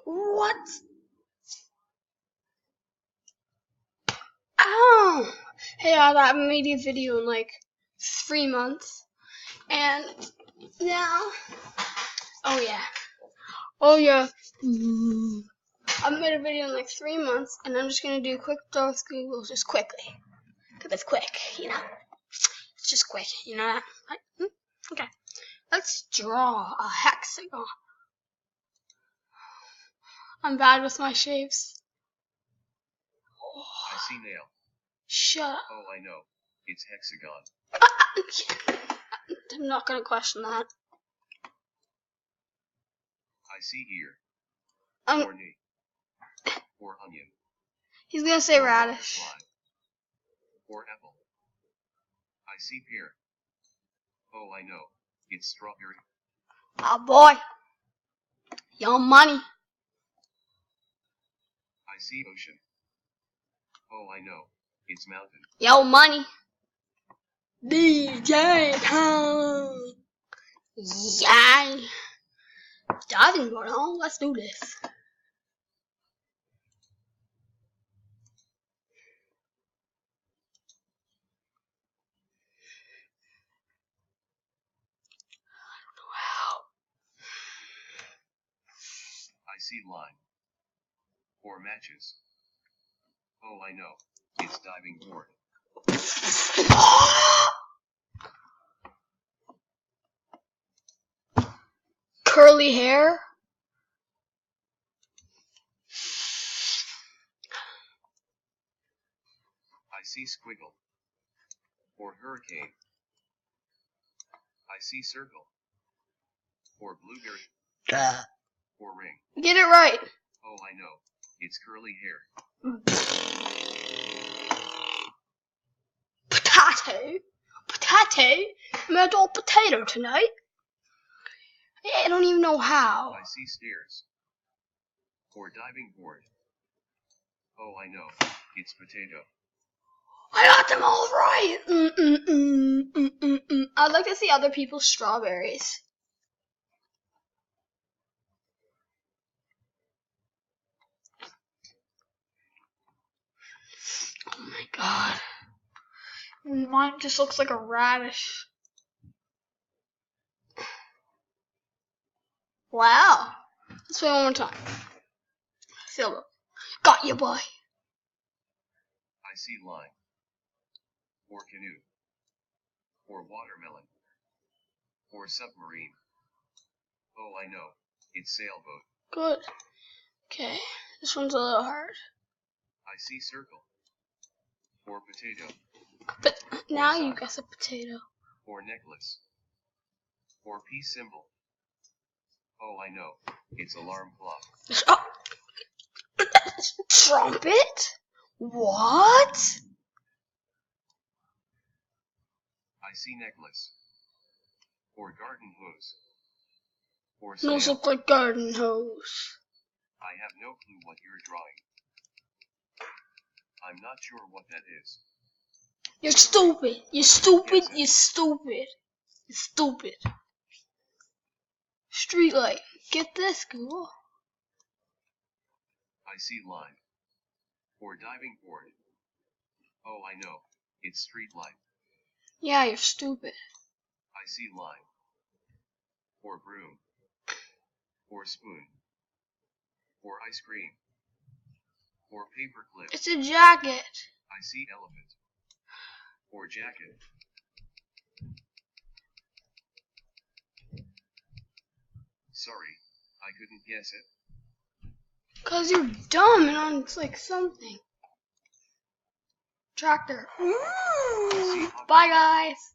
What? Oh! Hey, I haven't made a video in like 3 months. And now, oh yeah. I've made a video in like 3 months, and I'm just gonna do a quick draw with Google just quickly. Cause it's quick, you know? It's just quick, you know that? Like, okay. Let's draw a hexagon. I'm bad with my shapes. Oh. I see nail. Shut up. Oh, I know. It's hexagon. I'm not gonna question that. I see ear. Or knee. Or onion. He's gonna say radish. Or apple. I see pear. Oh, I know. It's strawberry. Oh boy. Your money. I see ocean. Oh, I know. It's mountain. Yo, money. DJ time. Yay. Diving board, huh? Let's do this. I see line. Or matches. Oh, I know. It's diving board. Curly hair. I see squiggle. Or hurricane. I see circle. Or blueberry. Or ring. Get it right. Oh, I know. It's curly hair. Potato? Potato? I'm gonna do a potato tonight. I don't even know how. I see stairs. Or diving board. Oh, I know. It's potato. I got them all right. I'd like to see other people's strawberries. Oh my god. Mine just looks like a radish. Wow. Let's play one more time. Silver. Got you, boy. I see line. Or canoe. Or watermelon. Or submarine. Oh, I know. It's sailboat. Good. Okay. This one's a little hard. I see circle. Or potato. But now you guess a potato. Or necklace. Or peace symbol. Oh, I know. It's alarm clock. Oh. Trumpet? What? I see necklace. Or garden hose. Or Those snail. look like garden hose. I have no clue what you're drawing. I'm not sure what that is. You're stupid. You're stupid. You're stupid. You're stupid. Street light. Get this, Google. I see line. Or diving board. Oh, I know. It's street light. Yeah, you're stupid. I see line. Or broom. Or spoon. Or ice cream. Or paperclip. It's a jacket. I see elephant. Or jacket. Sorry, I couldn't guess it. 'Cause you're dumb and it's like something. Tractor. Bye, guys.